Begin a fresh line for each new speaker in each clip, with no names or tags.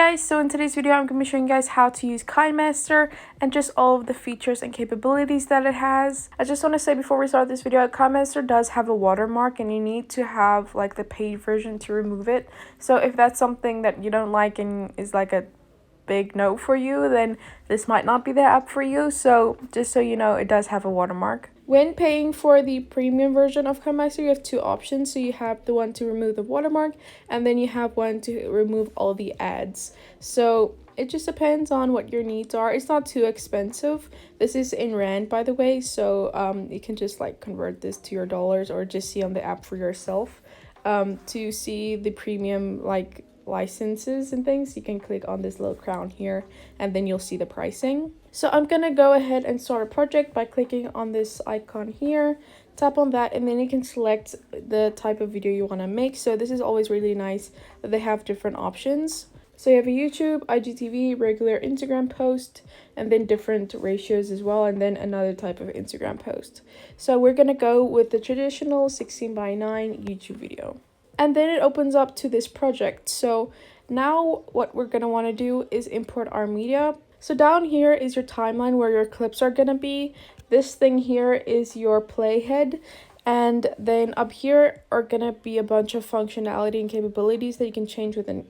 guys, so in today's video I'm going to be showing you guys how to use Kinemaster and just all of the features and capabilities that it has. I just want to say before we start this video, Kinemaster does have a watermark and you need to have like the paid version to remove it. So if that's something that you don't like and is like a big no for you, then this might not be the app for you. So just so you know, it does have a watermark. When paying for the premium version of Kinemaster, you have two options. So you have the one to remove the watermark, and then you have one to remove all the ads. So it just depends on what your needs are. It's not too expensive. This is in Rand, by the way, so you can just like convert this to your dollars or just see on the app for yourself. To see the premium like licenses and things, you can click on this little crown here and then you'll see the pricing. So I'm gonna go ahead and start a project by clicking on this icon here, tap on that, and then you can select the type of video you want to make. So this is always really nice that they have different options. So you have a YouTube, IGTV, regular Instagram post, and then different ratios as well, and then another type of Instagram post. So we're gonna go with the traditional 16:9 YouTube video. And then it opens up to this project. So now what we're going to want to do is import our media. So down here is your timeline where your clips are going to be. This thing here is your playhead. And then up here are going to be a bunch of functionality and capabilities that you can change within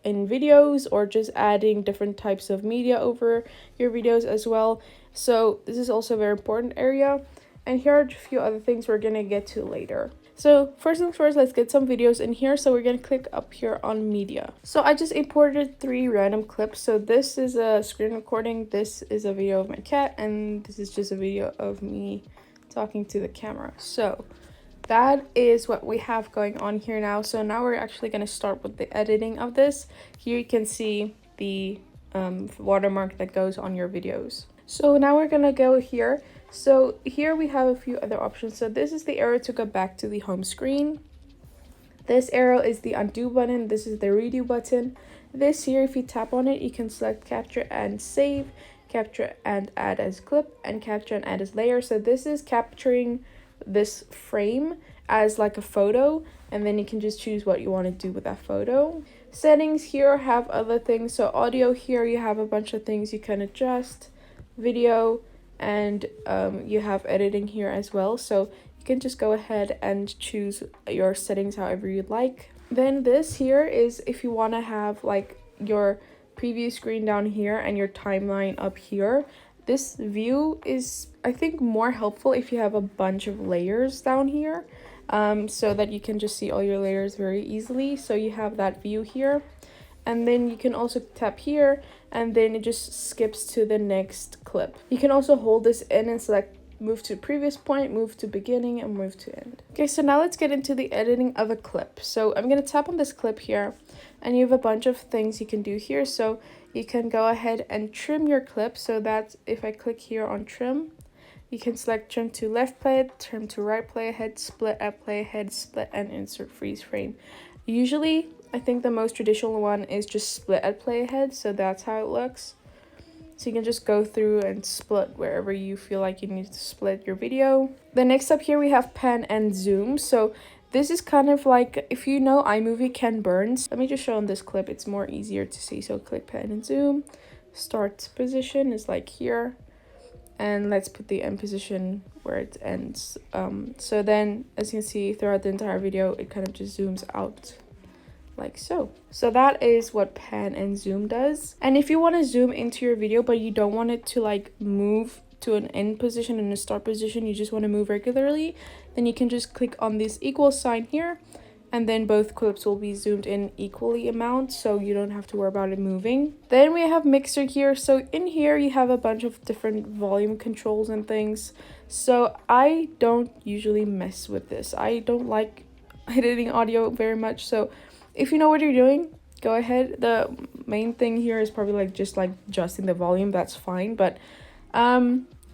in videos, or just adding different types of media over your videos as well. So this is also a very important area. And here are a few other things we're going to get to later. So first things first, let's get some videos in here. So we're going to click up here on media. So I just imported 3 random clips. So this is a screen recording, this is a video of my cat, and this is just a video of me talking to the camera. So that is what we have going on here now. So now we're actually going to start with the editing of this. Here you can see the watermark that goes on your videos. So now we're going to go here. So here we have a few other options. So this is the arrow to go back to the home screen. This arrow is the undo button. This is the redo button. This here, if you tap on it, you can select capture and save, capture and add as clip, and capture and add as layer. So this is capturing this frame as like a photo, and then you can just choose what you want to do with that photo. Settings here have other things. So audio here, you have a bunch of things you can adjust. Video, and you have editing here as well, so you can just go ahead and choose your settings however you'd like. Then this here is if you want to have like your preview screen down here and your timeline up here. This view is, I think, more helpful if you have a bunch of layers down here, so that you can just see all your layers very easily. So you have that view here. And then you can also tap here, and then it just skips to the next clip. You can also hold this in and select move to previous point, move to beginning, and move to end. Okay, so now let's get into the editing of a clip. So I'm gonna tap on this clip here, and you have a bunch of things you can do here. So you can go ahead and trim your clip. So that's, if I click here on trim, you can select trim to left playhead, trim to right playhead, split at playhead, split and insert freeze frame. Usually, I think the most traditional one is just split at playhead, so that's how it looks. So you can just go through and split wherever you feel like you need to split your video. Then next up here we have pan and zoom. So this is kind of like, if you know iMovie Ken Burns, let me just show on this clip, it's more easier to see. So click pan and zoom, start position is like here, and let's put the end position where it ends. So then as you can see throughout the entire video, it kind of just zooms out like so. So that is what pan and zoom does. And if you want to zoom into your video but you don't want it to like move to an end position and a start position, you just want to move regularly, then you can just click on this equal sign here, and then both clips will be zoomed in equally amount, so you don't have to worry about it moving. Then we have mixer here. So in here you have a bunch of different volume controls and things. So I don't usually mess with this. I don't like editing audio very much, so if you know what you're doing, go ahead. The main thing here is probably like just like adjusting the volume, that's fine, but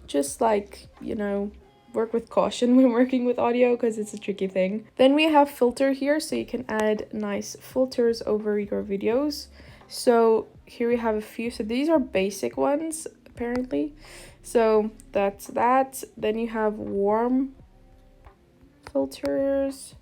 just like, you know, work with caution when working with audio because it's a tricky thing. Then we have filter here, so you can add nice filters over your videos. So here we have a few. So these are basic ones apparently. So that's that. Then you have warm filters,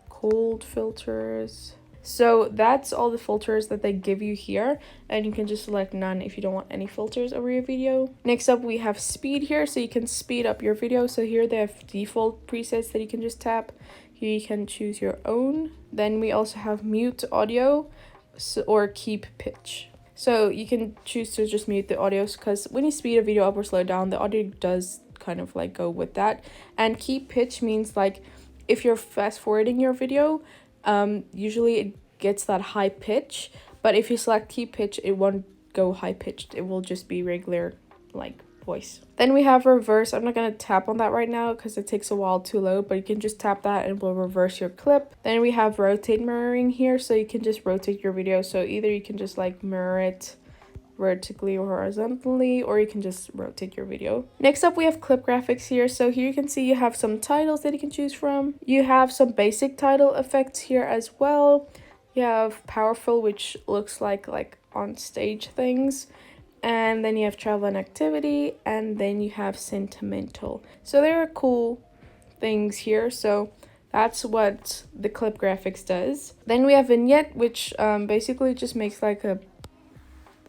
cold filters. So that's all the filters that they give you here, and you can just select none if you don't want any filters over your video. Next up, we have speed here, so you can speed up your video. So here they have default presets that you can just tap. Here you can choose your own. Then we also have mute audio or keep pitch. So you can choose to just mute the audio, because when you speed a video up or slow down, the audio does kind of like go with that. And keep pitch means like if you're fast forwarding your video, usually it gets that high pitch, but if you select keep pitch, it won't go high pitched. It will just be regular like voice. Then we have reverse. I'm not going to tap on that right now because it takes a while to load, but you can just tap that and it will reverse your clip. Then we have rotate mirroring here, so you can just rotate your video. So either you can just like mirror it vertically or horizontally, or you can just rotate your video. Next up, we have clip graphics here. So here you can see you have some titles that you can choose from. You have some basic title effects here as well. You have powerful, which looks like on stage things, and then you have travel and activity, and then you have sentimental. So there are cool things here. So that's what the clip graphics does. Then we have vignette, which basically just makes like a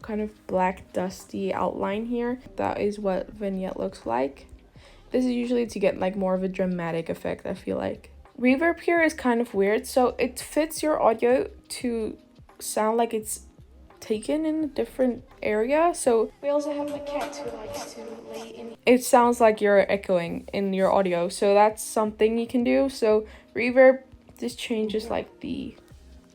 kind of black dusty outline here. That is what vignette looks like. This is usually to get like more of a dramatic effect, I feel like. Reverb here is kind of weird, so it fits your audio to sound like it's taken in a different area. So we also have a cat who likes to lay in. It sounds like you're echoing in your audio, so that's something you can do. So reverb just changes like the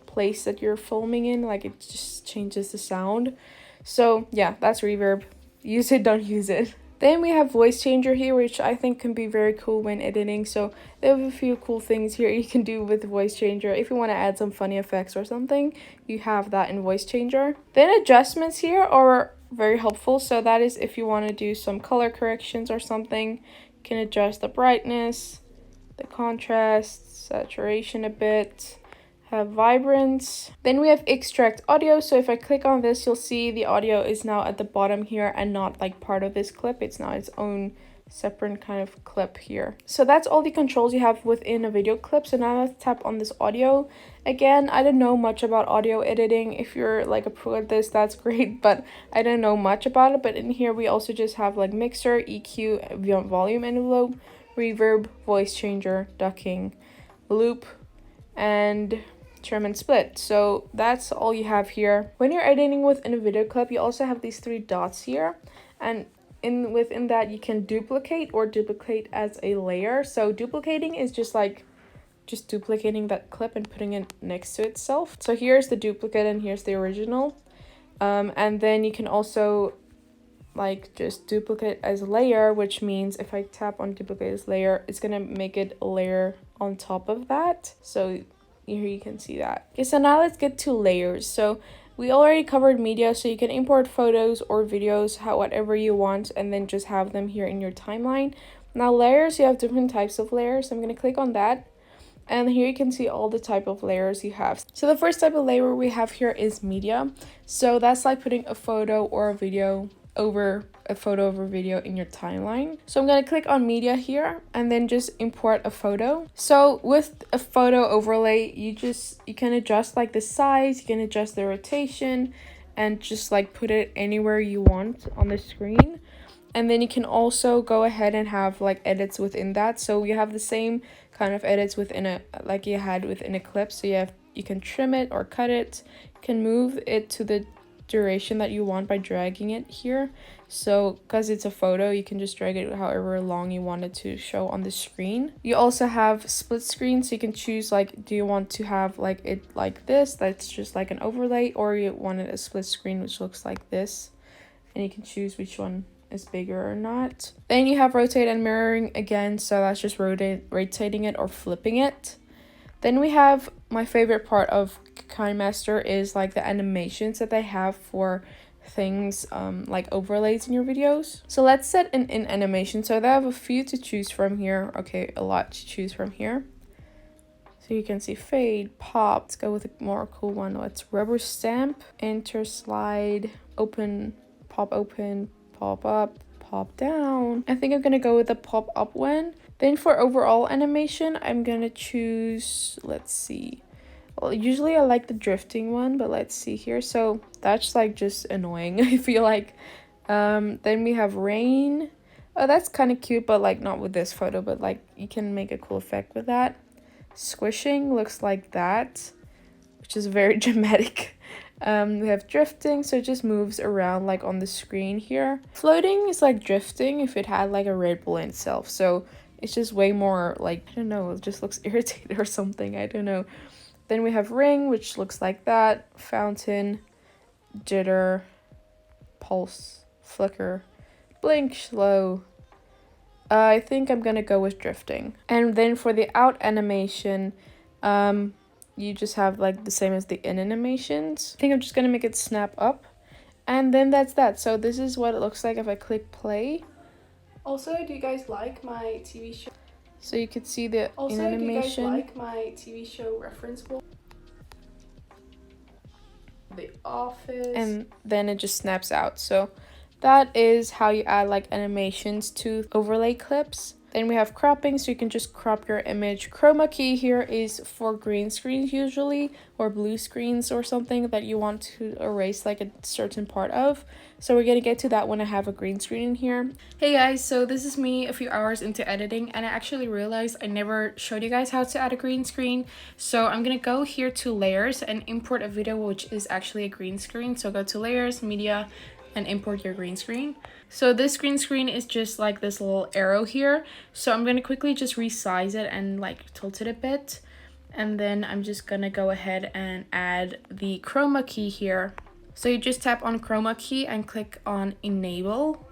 place that you're filming in, like it just changes the sound. So yeah, that's reverb. Use it, don't use it. Then we have voice changer here, which I think can be very cool when editing. So they have a few cool things here you can do with voice changer. If you want to add some funny effects or something, you have that in voice changer. Then adjustments here are very helpful. So that is if you want to do some color corrections or something, you can adjust the brightness, the contrast, saturation a bit, have vibrance. Then we have extract audio. So if I click on this, you'll see the audio is now at the bottom here and not like part of this clip. It's now its own separate kind of clip here. So that's all the controls you have within a video clip. So now let's tap on this audio. Again, I don't know much about audio editing. If you're like a pro at this, that's great, but I don't know much about it. But in here we also just have like mixer, EQ, volume envelope, reverb, voice changer, ducking, loop, and trim and split. So that's all you have here. When you're editing within a video clip, you also have these three dots here, and within that you can duplicate or duplicate as a layer. So duplicating is just duplicating that clip and putting it next to itself. So here's the duplicate and here's the original, and then you can also like just duplicate as a layer, which means if I tap on duplicate as layer, it's gonna make it a layer on top of that. So here you can see that. Okay, so now let's get to layers. So we already covered media, so you can import photos or videos, whatever you want, and then just have them here in your timeline. Now layers, you have different types of layers. So I'm going to click on that, and here you can see all the type of layers you have. So the first type of layer we have here is media. So that's like putting a photo or a video over a photo of a video in your timeline. So I'm going to click on media here and then just import a photo. So with a photo overlay, you can adjust like the size, you can adjust the rotation, and just like put it anywhere you want on the screen. And then you can also go ahead and have like edits within that. So you have the same kind of edits within a, like you had within a clip. So you can trim it or cut it. You can move it to the duration that you want by dragging it here. So because it's a photo, you can just drag it however long you want it to show on the screen. You also have split screen, so you can choose like, do you want to have like it like this, that's just like an overlay, or you want it a split screen which looks like this, and you can choose which one is bigger or not. Then you have rotate and mirroring again, so that's just rotating it or flipping it. Then we have my favorite part of Kinemaster is like the animations that they have for things like overlays in your videos. So let's set an in animation. So they have a few to choose from here. Okay, a lot to choose from here. So you can see fade, pop. Let's go with a more cool one. Let's rubber stamp, enter slide, open, pop up, pop down. I think I'm gonna go with the pop up one. Then for overall animation, I'm gonna choose, let's see, Well, usually I like the drifting one, but let's see here. So that's like just annoying. I feel like. Then we have rain. Oh, that's kind of cute, but like not with this photo, but like you can make a cool effect with that. Squishing looks like that, which is very dramatic. We have drifting, so it just moves around like on the screen here. Floating is like drifting if it had like a Red Bull in itself. So it's just way more like, I don't know, it just looks irritated or something. I don't know. Then we have ring, which looks like that. Fountain, jitter, pulse, flicker, blink, slow. I think I'm gonna go with drifting. And then for the out animation, you just have like the same as the in animations. I think I'm just gonna make it snap up. And then that's that. So this is what it looks like if I click play.
Also, do you guys like my TV show?
So you could see the
Also,
in animation.
do you guys like my TV show reference book? The Office.
And then it just snaps out. So that is how you add like animations to overlay clips. Then we have cropping, so you can just crop your image. Chroma key here is for green screens usually, or blue screens or something that you want to erase like a certain part of. So we're gonna get to that when I have a green screen in here. Hey guys, so this is me a few hours into editing, and I actually realized I never showed you guys how to add a green screen. So I'm gonna go here to layers and import a video which is actually a green screen. So go to layers, media, and import your green screen. So this green screen is just like this little arrow here. So I'm going to quickly just resize it and like tilt it a bit. And then I'm just going to go ahead and add the chroma key here. So you just tap on chroma key and click on enable.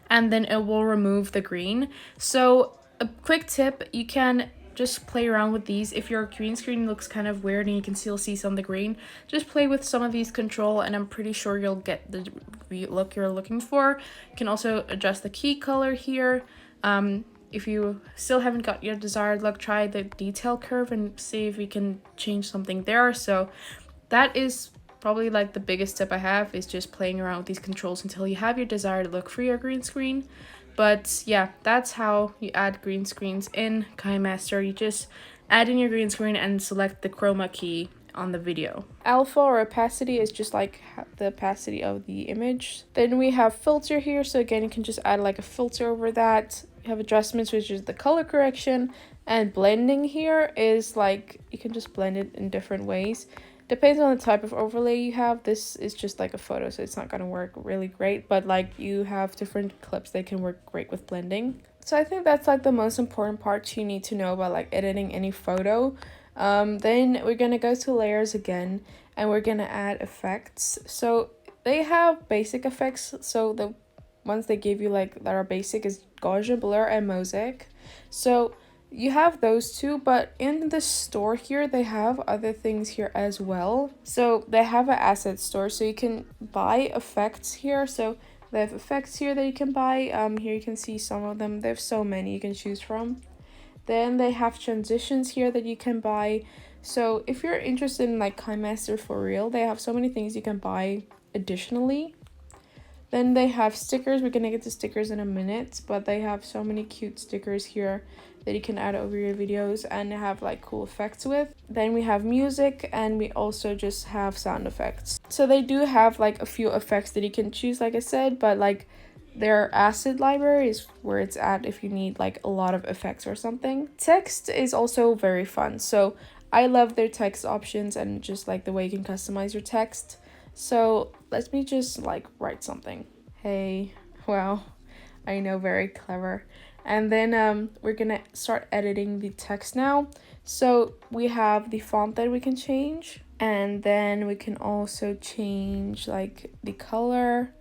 And then it will remove the green. So a quick tip, you can just play around with these. If your green screen looks kind of weird and you can still see some of the green, just play with some of these control and I'm pretty sure you'll get the look you're looking for. You can also adjust the key color here. If you still haven't got your desired look, try the detail curve and see if you can change something there. So that is probably like the biggest tip I have, is just playing around with these controls until you have your desired look for your green screen. But yeah, that's how you add green screens in Kinemaster. You just add in your green screen and select the chroma key on the video. Alpha or opacity is just like the opacity of the image. Then we have filter here. So again, you can just add like a filter over that. You have adjustments, which is the color correction, and blending here is like, you can just blend it in different ways. Depends on the type of overlay you have. This is just like a photo, so it's not going to work really great, but like you have different clips that can work great with blending. So I think that's like the most important part you need to know about like editing any photo. Then we're going to go to layers again, and we're going to add effects. So they have basic effects. So the ones they give you like that are basic is Gaussian, blur, and mosaic. So you have those two, but in the store here, they have other things here as well. So they have an asset store, so you can buy effects here. So they have effects here that you can buy. Here you can see some of them. They have so many you can choose from. Then they have transitions here that you can buy. So if you're interested in like Kinemaster for real, they have so many things you can buy additionally. Then they have stickers. We're gonna get to stickers in a minute, but they have so many cute stickers here that you can add over your videos and have like cool effects with. Then we have music, and we also just have sound effects. So they do have like a few effects that you can choose, like I said, but like their asset library is where it's at if you need like a lot of effects or something. Text is also very fun. So I love their text options and just like the way you can customize your text. So let me just like write something. Hey, wow, I know, very clever. And then we're gonna start editing the text now. So we have the font that we can change, and then we can also change like the color.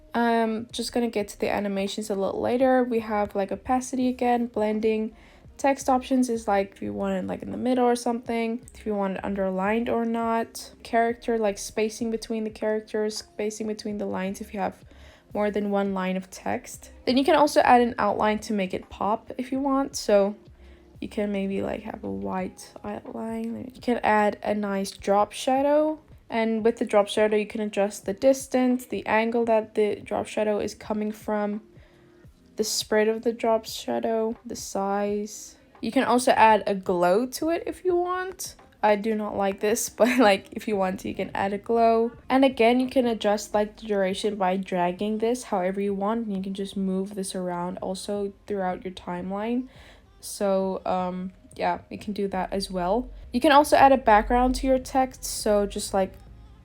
Just gonna get to the animations a little later. We have like opacity again, blending. Text options is like if you want it like in the middle or something, if you want it underlined or not. Character, like spacing between the characters, spacing between the lines if you have more than one line of text. Then you can also add an outline to make it pop if you want. So you can maybe like have a white outline. You can add a nice drop shadow. And with the drop shadow, you can adjust the distance, the angle that the drop shadow is coming from, the spread of the drop shadow, the size. You can also add a glow to it if you want. I do not like this, but like if you want to, you can add a glow. And again, you can adjust like the duration by dragging this however you want. And you can just move this around also throughout your timeline. So yeah, you can do that as well. You can also add a background to your text, so just like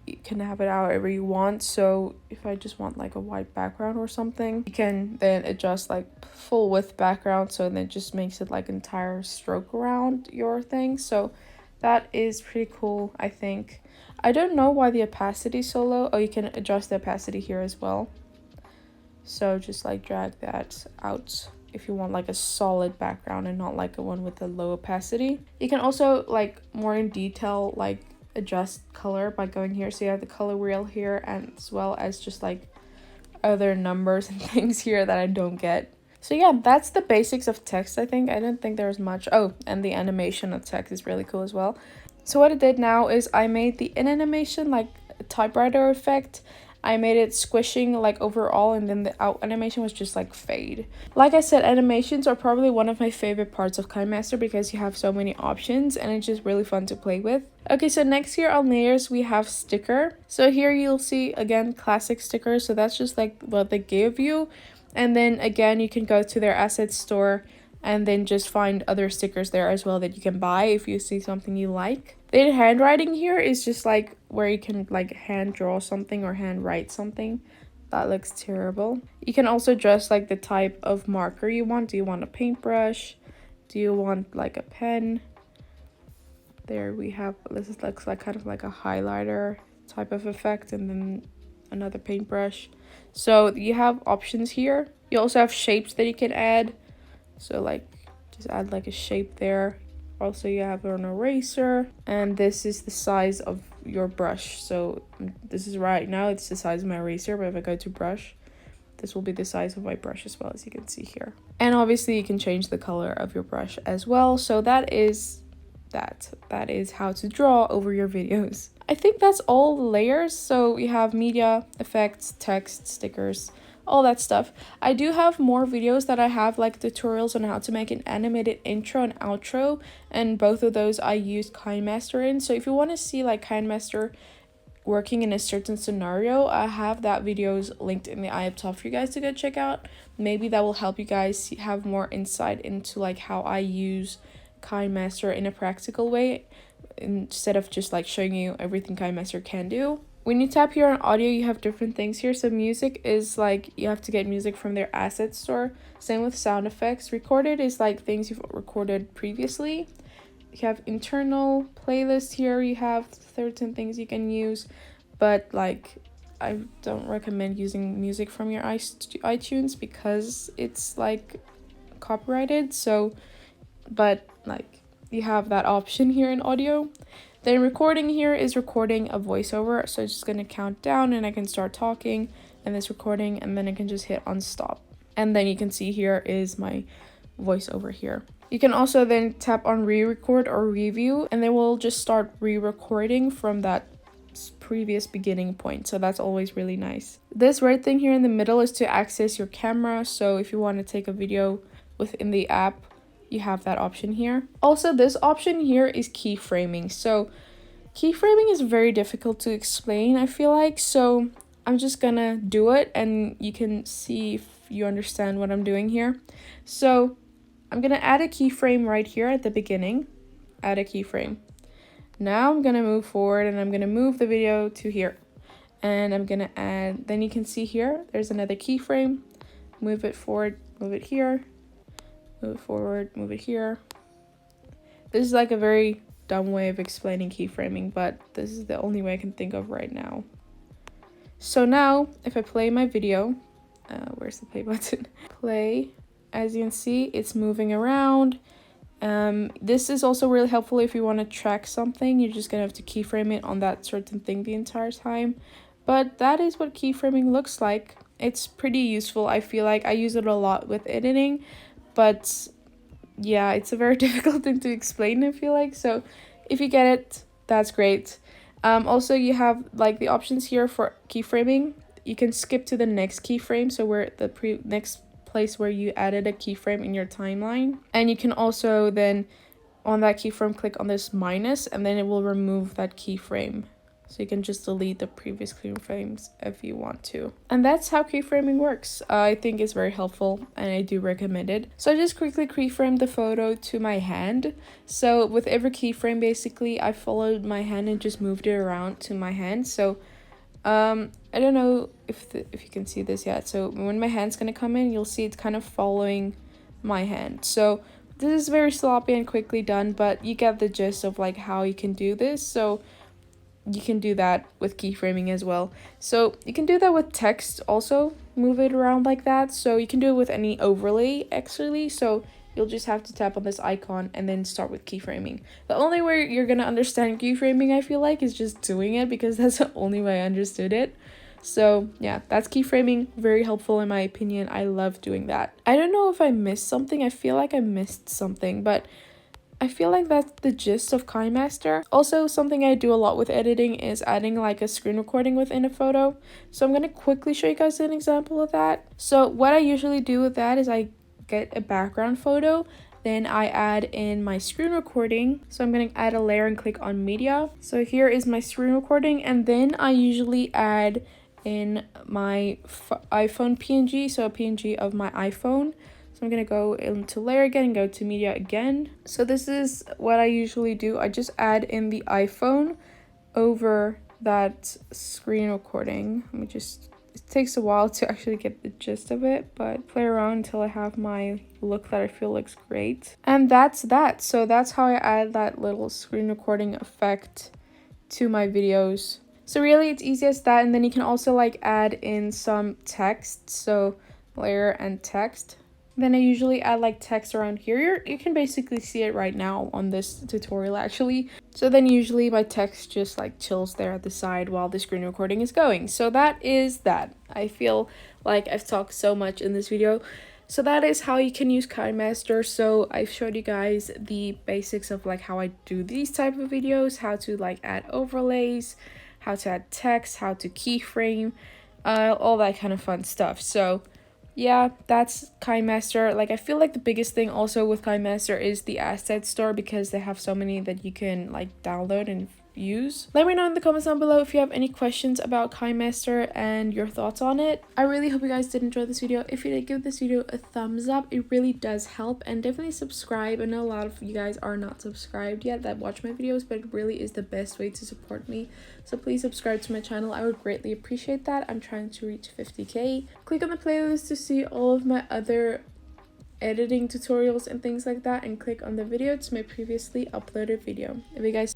you can have it however you want. So if I just want like a white background or something, you can then adjust like full width background, so then it just makes it like entire stroke around your thing. So that is pretty cool, I think. I don't know why the opacity is so low. Oh, you can adjust the opacity here as well. So just like drag that out if you want like a solid background and not like a one with a low opacity. You can also like more in detail like adjust color by going here. So you have the color wheel here, and as well as just like other numbers and things here that I don't get. So yeah, that's the basics of text, I think. I didn't think there was much. Oh, and the animation of text is really cool as well. So what I did now is I made the in animation like a typewriter effect. I made it squishing like overall, and then the out animation was just like fade. Like I said, animations are probably one of my favorite parts of Kinemaster because you have so many options and it's just really fun to play with. Okay, so next here on layers we have sticker. So here you'll see again classic stickers. So that's just like what they give you. And then again, you can go to their assets store and then just find other stickers there as well that you can buy if you see something you like. The handwriting here is just like where you can like hand draw something or hand write something. That looks terrible. You can also adjust like the type of marker you want. Do you want a paintbrush? Do you want like a pen? There we have, this looks like kind of like a highlighter type of effect, and then another paintbrush. So you have options here. You also have shapes that you can add. So like just add like a shape there. Also you have an eraser, and this is the size of your brush. So this is right now it's the size of my eraser, but if I go to brush, this will be the size of my brush as well, as you can see here. And obviously you can change the color of your brush as well. So that is how to draw over your videos. I think that's all the layers. So you have media, effects, text, stickers, all that stuff. I do have more videos that I have like tutorials on how to make an animated intro and outro, and both of those I used Kinemaster in. So if you want to see like Kinemaster working in a certain scenario, I have that videos linked in the eye up top for you guys to go check out. Maybe that will help you guys have more insight into like how I use Kinemaster in a practical way, instead of just like showing you everything Kinemaster can do. When you tap here on audio, you have different things here. So music is like you have to get music from their asset store. Same with sound effects. Recorded is like things you've recorded previously. You have internal playlist here. You have certain things you can use, but like I don't recommend using music from your iTunes because it's like copyrighted. So but like you have that option here in audio. Then recording here is recording a voiceover, so it's just going to count down and I can start talking and this recording, and then I can just hit on stop, and then you can see here is my voiceover here. You can also then tap on re-record or review, and then we'll just start re-recording from that previous beginning point. So that's always really nice. This red thing here in the middle is to access your camera. So if you want to take a video within the app, you have that option here. Also, this option here is keyframing. So keyframing is very difficult to explain, I feel like. So I'm just gonna do it and you can see if you understand what I'm doing here. So I'm gonna add a keyframe right here at the beginning. Add a keyframe. Now I'm gonna move forward and I'm gonna move the video to here. And I'm gonna add, then you can see here, there's another keyframe. Move it forward, move it here. Move it forward, move it here. This is like a very dumb way of explaining keyframing, but this is the only way I can think of right now. So now, if I play my video, where's the play button? Play. As you can see, it's moving around. This is also really helpful if you want to track something. You're just gonna have to keyframe it on that certain thing the entire time. But that is what keyframing looks like. It's pretty useful. I feel like I use it a lot with editing. But yeah, it's a very difficult thing to explain, I feel like. So if you get it, that's great. Also, you have like the options here for keyframing. You can skip to the next keyframe. So we're at the next place where you added a keyframe in your timeline. And you can also then on that keyframe, click on this minus, and then it will remove that keyframe. So you can just delete the previous keyframes if you want to. And that's how keyframing works. I think it's very helpful and I do recommend it. So I just quickly keyframed the photo to my hand. So with every keyframe, basically, I followed my hand and just moved it around to my hand. So I don't know if you can see this yet. So when my hand's gonna come in, you'll see it's kind of following my hand. So this is very sloppy and quickly done, but you get the gist of like how you can do this. So you can do that with keyframing as well. So you can do that with text also, move it around like that. So you can do it with any overlay actually. So you'll just have to tap on this icon and then start with keyframing. The only way you're gonna understand keyframing, I feel like, is just doing it, because that's the only way I understood it. So yeah, that's keyframing. Very helpful in my opinion. I love doing that. I don't know if I missed something. I feel like I missed something, but I feel like that's the gist of Kinemaster. Also, something I do a lot with editing is adding like a screen recording within a photo. So I'm going to quickly show you guys an example of that. So what I usually do with that is I get a background photo, then I add in my screen recording. So I'm going to add a layer and click on media. So here is my screen recording, and then I usually add in my iPhone PNG, so a PNG of my iPhone. So I'm going to go into layer again and go to media again. So this is what I usually do. I just add in the iPhone over that screen recording. It takes a while to actually get the gist of it, but play around until I have my look that I feel looks great. And that's that. So that's how I add that little screen recording effect to my videos. So really it's easy as that. And then you can also like add in some text. So layer and text. Then I usually add like text around here. You can basically see it right now on this tutorial actually. So then usually my text just like chills there at the side while the screen recording is going. So that is that. I feel like I've talked so much in this video. So that is how you can use Kinemaster. So I've showed you guys the basics of like how I do these type of videos, how to like add overlays, how to add text, how to keyframe, all that kind of fun stuff. So yeah, that's Kinemaster. Like, I feel like the biggest thing also with Kinemaster is the asset store, because they have so many that you can like download and use. Let me know in the comments down below if you have any questions about Kinemaster and your thoughts on it. I really hope you guys did enjoy this video. If you did, give this video a thumbs up. It really does help, and definitely subscribe. I know a lot of you guys are not subscribed yet that watch my videos, but it really is the best way to support me. So please subscribe to my channel. I would greatly appreciate that. I'm trying to reach 50k. Click on the playlist to see all of my other editing tutorials and things like that, and click on the video to my previously uploaded video. If you guys